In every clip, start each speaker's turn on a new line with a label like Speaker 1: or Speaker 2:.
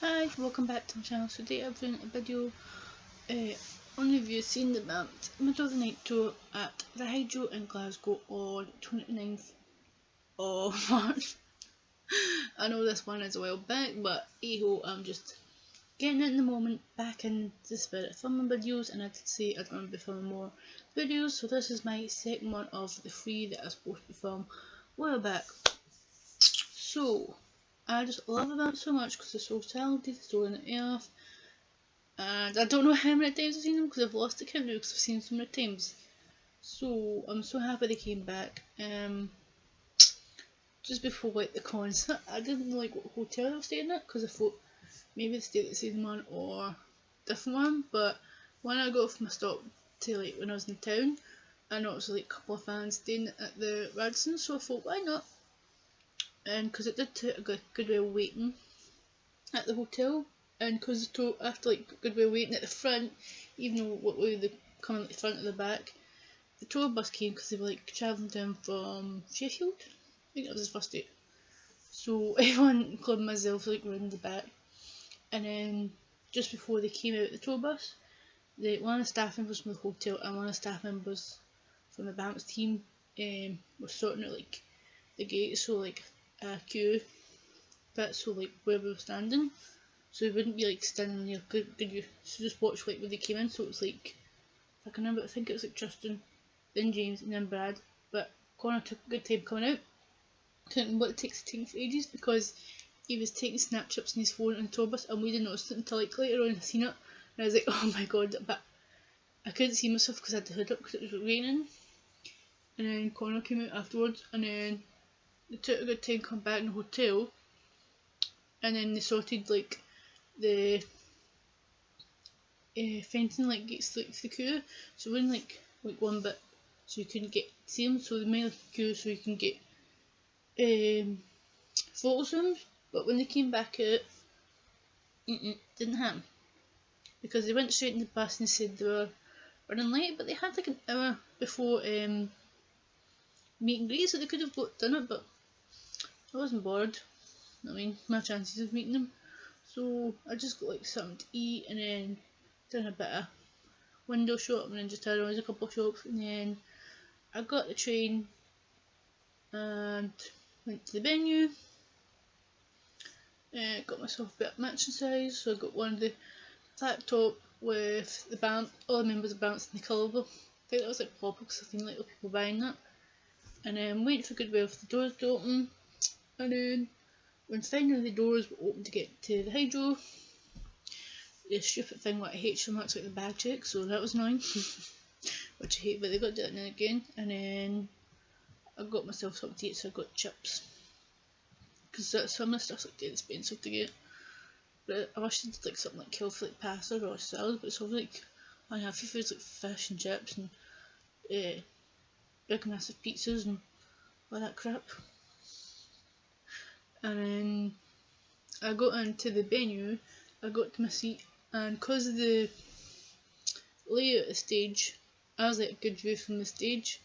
Speaker 1: Hi, welcome back to my channel. So today I'm doing a video on review seeing the Vamps middle of the night tour at the Hydro in Glasgow on 29th of March. I know this one is a while back, but hey-ho, I'm just getting it in the moment, back in the spirit of filming videos, and I did say I'd want to be filming more videos, so this is my second one of the three that I was supposed to film a while back. So I just love the Vamps so much because they're so talented, so in the earth. And I don't know how many times I've seen them because I've lost the count now because I've seen them so many times. So I'm so happy they came back. Just before like the concert, I didn't know like what hotel I was staying at because I thought maybe they stayed at the same one or different one. But when I got from my stop to like when I was in town, I noticed like a couple of fans staying at the Radisson, so I thought why not? And because it did take a good while waiting at the hotel, and because after like a good while waiting at the front, even though what way they come at the front or the back, the tour bus came because they were like travelling down from Sheffield. I think that was his first date. So everyone, including myself, like round the back, and then just before they came out the tour bus, one of the staff members from the hotel and one of the staff members from the Vamps team were sorting out like the gate, so like a queue bit, so like where we were standing, so we wouldn't be like standing there. Could you so just watch like when they came in? So it was like, if I can remember, I think it was like Tristan, then James, and then Brad. But Connor took a good time coming out. Couldn't remember what it takes for ages because he was taking snapshots on his phone on the tour bus, and we didn't notice it until like later on I seen it, and I was like, oh my god! But I couldn't see myself because I had the hood up because it was raining. And then Connor came out afterwards, and then they took a good time coming back in the hotel, and then they sorted like the fencing like gets like the queue, so we're in like one bit so you couldn't get see them, so they made like a queue so you can get photos of them. But when they came back out, didn't happen because they went straight in the bus and said they were running late, but they had like an hour before meet and greet, so they could have done it, but I wasn't bored. I mean, my chances of meeting them, so I just got like something to eat and then done a bit of window shop and then just had around a couple of shops, and then I got the train and went to the venue. Got myself a bit of matching size, so I got one of the flat top with the band, all the members of Vamps in the colour. I think that was like proper because I've seen like people buying that. And then waiting for good while for the doors to open, and then when finally the doors were open to get to the Hydro, the stupid thing what I hate so much, like the bag check, so that was annoying. Which I hate, but they got to do it now and again. And then I got myself something to eat, so I got chips, because some of the stuff's like dead expensive to get. But I wish they did like something like healthy, like pasta or salad, but it's all like unhealthy foods like fish and chips and big massive pizzas and all that crap. And then I got into the venue, I got to my seat, and because of the layout of the stage, I was like a good view from the stage.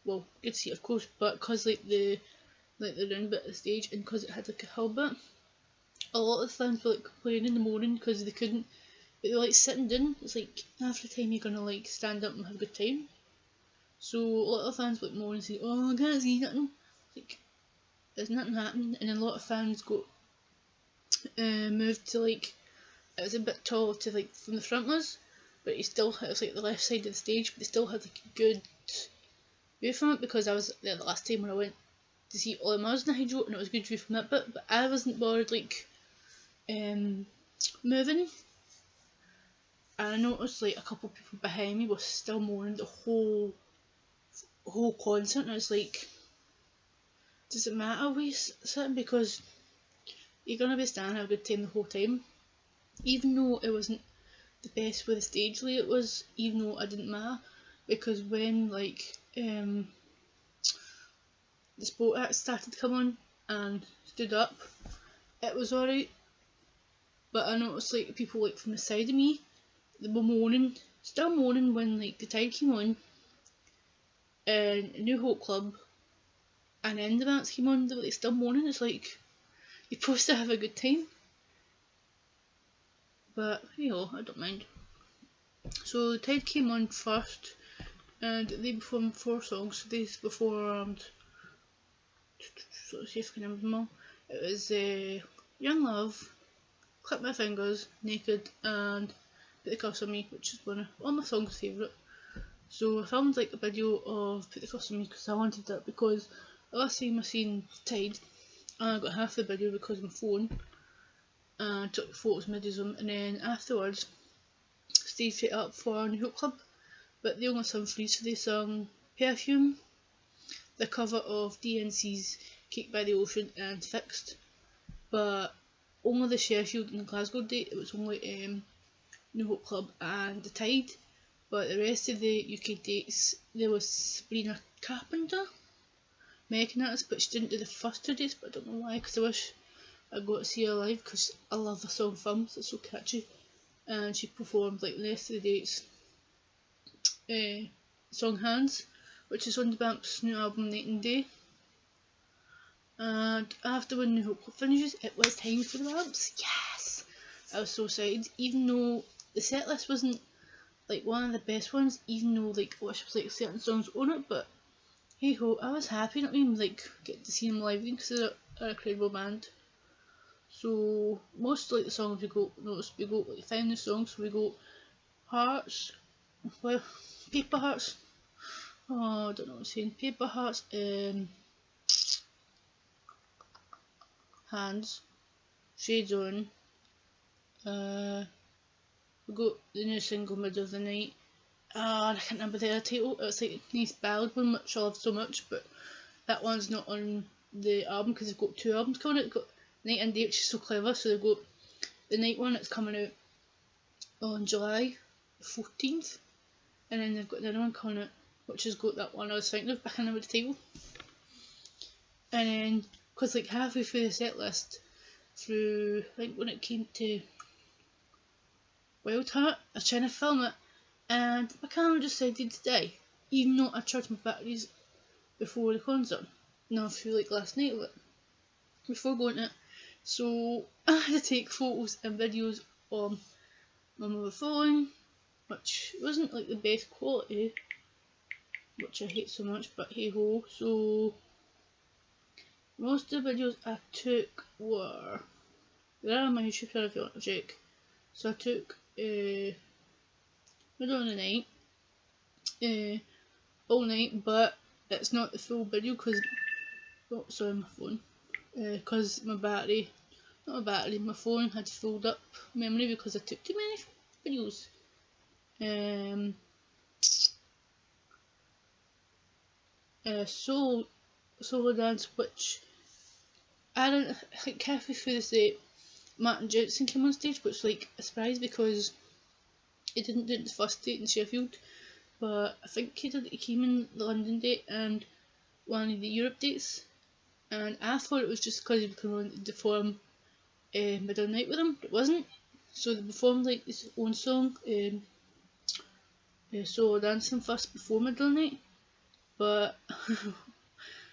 Speaker 1: Well, good seat of course, but because like the round bit of the stage, and because it had like a hill bit, a lot of the fans were like complaining in the morning because they couldn't, but they were like sitting down. It's like half the time you're gonna like stand up and have a good time. So a lot of fans were like moaning, saying, "Oh, I can't see nothing." Like, there's nothing happening, and then a lot of fans got moved to like, it was a bit taller to like from the front was, but it was like the left side of the stage, but they still had like a good view from it because I was there the last time when I went to see all the Mars in the Hydro, and it was a good view from that bit, but I wasn't bored like moving. And I noticed like a couple of people behind me were still moaning the whole concert, and I was like, does it matter we sitting, because you're gonna be standing having a good time the whole time, even though it wasn't the best with the stage layout was, even though it didn't matter, because when like the sport act started to come on and stood up, it was alright. But I noticed like people like from the side of me, they were moaning, still moaning when like the tide came on and New Hope Club and then the Vamps came on, they were like still moaning. It's like, you're supposed to have a good time. but hey ho, I don't mind. So the Tide came on first, and they performed 4 songs. They performed, so let's see if I can remember them all. It was Young Love, Clip My Fingers, Naked, and Put the Curse on Me, which is one of all my songs' favourite. So I filmed like a video of Put the Curse on Me because I wanted that, because the last time I seen Tide, I got half the video because of my phone, and took photos and videos of them, and then afterwards staged it up for New Hope Club, but they only sung 3, so they sung Perfume, the cover of DNC's Cake by the Ocean, and Fixed, but only the Sheffield and Glasgow date, it was only New Hope Club and the Tide, but the rest of the UK dates, there was Sabrina Carpenter, American artist, but she didn't do the first 2 dates, but I don't know why, because I wish I got to see her live, because I love the song Vamps, it's so catchy, and she performed like the rest of the dates. Song Hands, which is on the Vamps' new album Night and Day. And after when New Hope Club finishes, it was time for the Vamps. Yes! I was so excited, even though the set list wasn't like one of the best ones, even though like I wish there was like certain songs on it, but hey ho, I was happy not even like get to see them live because they're a incredible band. So most like the songs we got like 5 new songs, so we got Hearts, well, Paper Hearts, oh I don't know what I'm saying, Paper Hearts, Hands, Shades On, we got the new single Middle of the Night, and I can't remember the other title, it's like a nice ballad one which I love so much, but that one's not on the album because they've got 2 albums coming out. They've got Night and Day, which is so clever, so they've got the night one that's coming out on July 14th, and then they've got the other one coming out which has got that one I was thinking of, but I can't remember the title. And then, because like halfway through the set list, through like when it came to Wild Heart, I was trying to film it and my camera decided to die, even though I charged my batteries before the concert. No, through like last night, like, before going to it. So I had to take photos and videos on my mobile phone, which wasn't like the best quality, which I hate so much, but hey ho. So most of the videos I took were, they're on my YouTube channel if you want to check. So I took Middle of the Night, All Night, but it's not the full video because, oh sorry my phone, because my battery, not my battery, my phone had filled up memory because I took too many videos. Solo Dance, which I don't like halfway through the set, Martin Jensen came on stage, which was like a surprise because he didn't do it the first date in Sheffield, but I think he came in the London date and one of the Europe dates, and I thought it was just because he was coming on to perform Middle of the Night with him, but it wasn't. So they performed like his own song, Solo Dancing first before Middle of the Night, but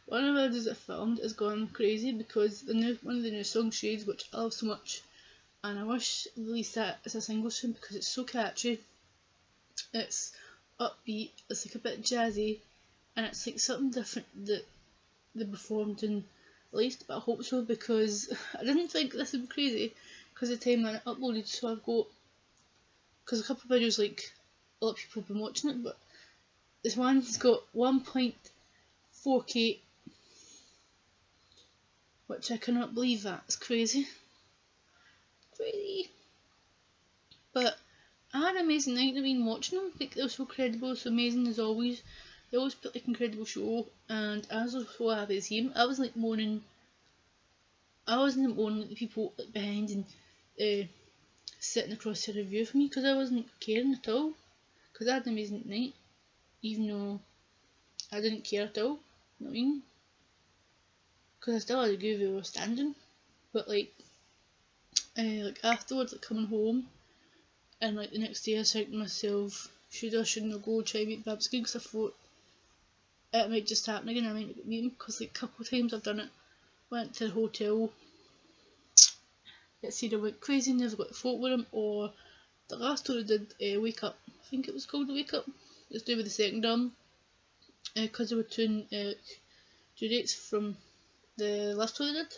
Speaker 1: one of the videos I filmed has gone crazy because one of the new songs, Shades, which I love so much, and I wish they released that as a single soon because it's so catchy. It's upbeat, it's like a bit jazzy, and it's like something different that they performed and released, but I hope so because I didn't think this would be crazy because of the time that I uploaded, so I've got, because a couple of videos like a lot of people have been watching it, but this one's got 1.4k, which I cannot believe that, it's crazy. But I had an amazing night. I've been watching them, like they were so credible, so amazing as always. They always put like incredible show, and I was so happy to see them. I was like moaning, I wasn't moaning at the people like behind and sitting across the review for me because I wasn't caring at all. Because I had an amazing night, even though I didn't care at all. You know what I mean? Because I still had a good view of standing, but like afterwards, like coming home, and like the next day I was thinking to myself, shouldn't I go try and meet Vamps again, because I thought it might just happen again, I might not meet him, because like a couple of times I've done it, went to the hotel, It's either went crazy and never got the photo with him, or the last tour I did, Wake Up, I think it was called Wake Up, it's to do with the second album, because they were two dates from the last tour they did,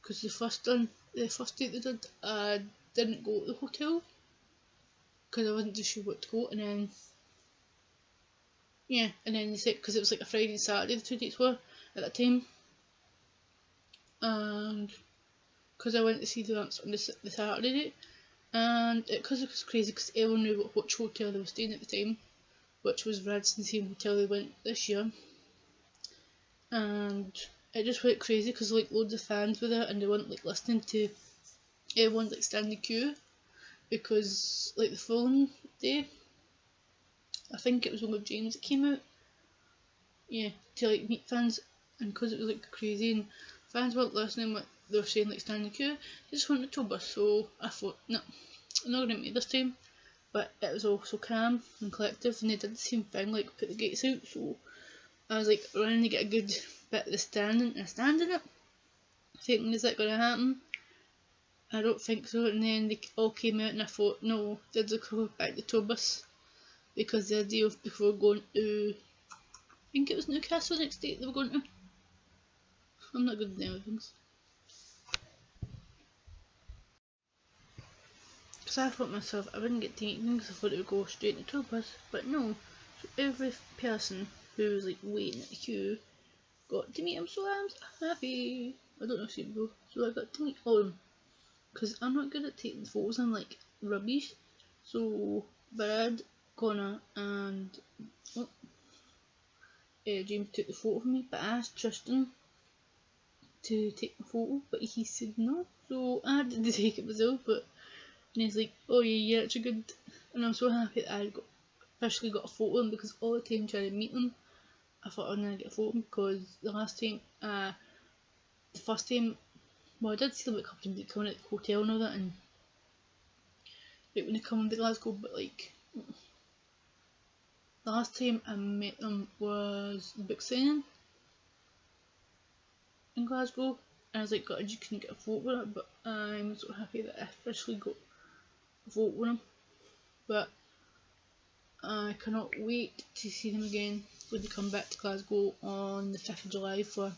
Speaker 1: because the first date they did, I didn't go to the hotel, because I wasn't too sure what to go, and then, yeah, and then they said, because it was like a Friday and Saturday the two dates were, at that time, and because I went to see the Vamps on the Saturday date, and because it was crazy because everyone knew which hotel they were staying at the time, which was Radisson, the same hotel they went this year, and it just went crazy because like loads of fans were there and they weren't like listening to everyone like standing in queue, because like the following day, I think it was one of James that came out, yeah, to like meet fans, and because it was like crazy and fans weren't listening what they were saying like standing in queue, they just went to tour bus, so I thought, no, I'm not going to meet this time. But it was all so calm and collective, and they did the same thing, like put the gates out, so I was like running to get a good bit of the standing, and I stand in it, thinking, is that going to happen? I don't think so, and then they all came out and I thought, no, they'd go back to the tour bus, because the idea of before going to, I think it was Newcastle the next day they were going to, I'm not good at them things. Because I thought myself, I wouldn't get to eat them because I thought it would go straight to the tour bus, but no, so every person who was like waiting at the queue got to meet him, so I'm so happy. I don't know if you know, so I got to meet all of them, because I'm not good at taking photos, I'm like rubbish, so Brad, Connor and James took the photo of me, but I asked Tristan to take the photo, but he said no, so I had to take it myself, but and he's like, oh yeah, it's a good, and I'm so happy that I officially got a photo of him, because all the time trying to meet him, I thought I was going to get a photo of him, because the last time, the first time, well I did see them a couple of times coming at the hotel and all that, and like when they come to Glasgow, but like, the last time I met them was the book signing in Glasgow, and I was like, God, you couldn't get a photo with it, but I'm so happy that I officially got a photo with him, but I cannot wait to see them again when they come back to Glasgow on the 5th of July for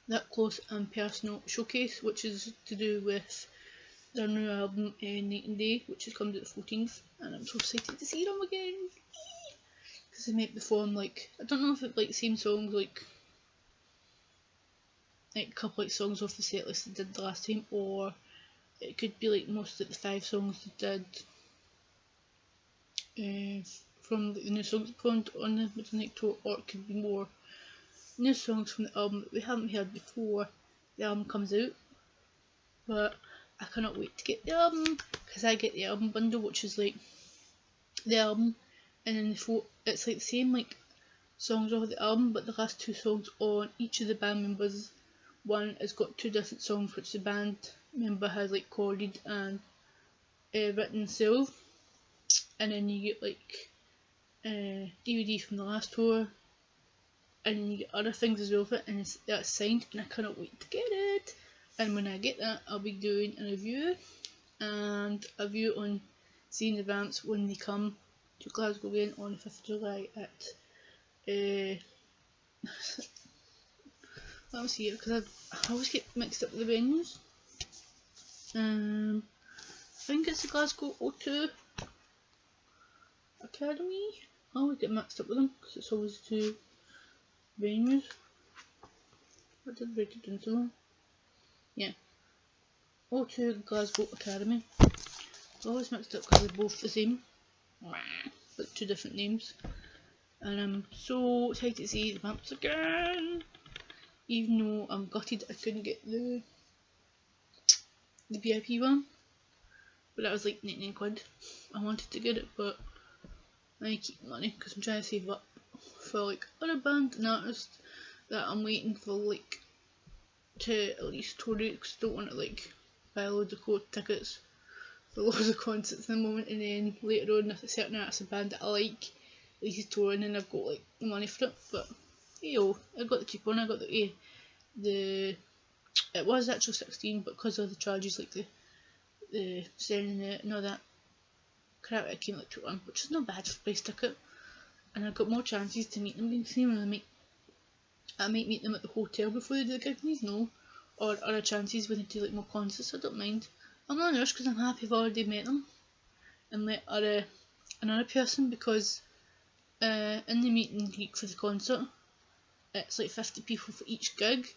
Speaker 1: that close and personal showcase, which is to do with their new album Night and Day, which is coming out the 14th, and I'm so excited to see them again, because they might perform like, I don't know if it's like the same songs, like a couple like songs off the set list they did the last time, or it could be like most of the 5 songs they did from the new songs performed on the Midnight Tour, or it could be more new songs from the album that we haven't heard before the album comes out. But I cannot wait to get the album, because I get the album bundle, which is like the album and then it's like the same like songs off the album, but the last 2 songs on each of the band members, one has got 2 different songs which the band member has like recorded and written himself, and then you get like DVD from the last tour, and then you get other things as well for it, and that's signed, and I cannot wait to get it. And when I get that, I'll be doing a review on seeing the Vamps when they come to Glasgow again on the 5th of July at let me see, because I always get mixed up with the venues. I think it's the Glasgow O2 Academy. I always get mixed up with them because it's always 2 venues. I did write it down somewhere. Yeah, O2 Glasgow Academy. I always mixed up because they're both the same, but 2 different names. And I'm so excited to see the Vamps again. Even though I'm gutted I couldn't get the VIP one, but that was like 99 quid. I wanted to get it, but I keep money because I'm trying to save up for like other band and artists that I'm waiting for, like to at least tour it, because I don't want to like buy loads of tickets for loads of concerts in the moment, and then later on if a certain artist or band that I like releases touring and I've got like the money for it. But hey, I got the cheap one. I got the It was actually 16, but because of the charges like the sending it and all that crap, it came like 21, which is not bad for a price ticket. And I got more chances to meet them. You see, when I might meet them at the hotel before they do the gig, no, or other chances when they do like more concerts. I don't mind. I'm not in a rush because I'm happy I've already met them and let another person, because in the meet and greet for the concert, it's like 50 people for each gig,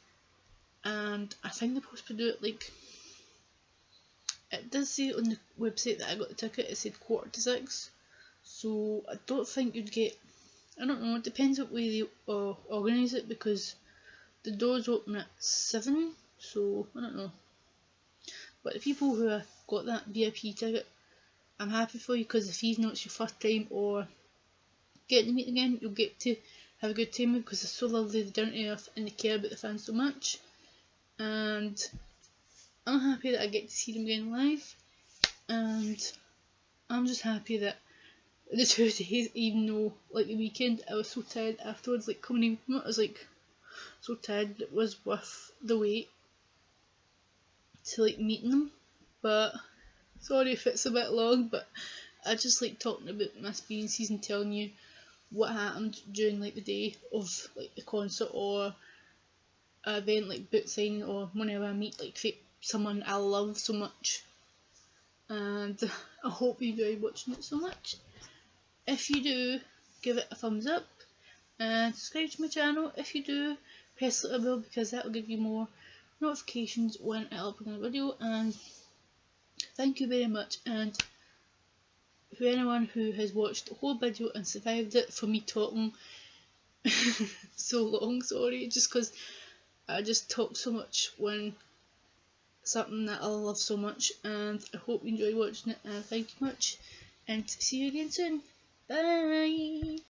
Speaker 1: and I think they're supposed to do it like, it does say on the website that I got the ticket, it said 5:45, so I don't think you'd get, I don't know, it depends what way they organise it, because the doors open at 7, so I don't know. But the people who have got that VIP ticket, I'm happy for you, because if you know it's your first time or getting to meet again, you'll get to have a good time because they're so lovely, they're down to earth, and they care about the fans so much. And I'm happy that I get to see them again live, and I'm just happy that the 2 days, even though like the weekend I was so tired afterwards, like coming in from it, I was like so tired, it was worth the wait to like meeting them. But sorry if it's a bit long, but I just like talking about my experiences and telling you what happened during like the day of like the concert or an event like boot signing, or whenever I meet like someone I love so much. And I hope you enjoy watching it so much. If you do, give it a thumbs up and subscribe to my channel. If you do, press the little bell, because that will give you more notifications when I upload a video. And thank you very much. And for anyone who has watched the whole video and survived it for me talking so long, sorry, just because I just talk so much when something that I love so much. And I hope you enjoy watching it, and thank you much, and see you again soon. Bye.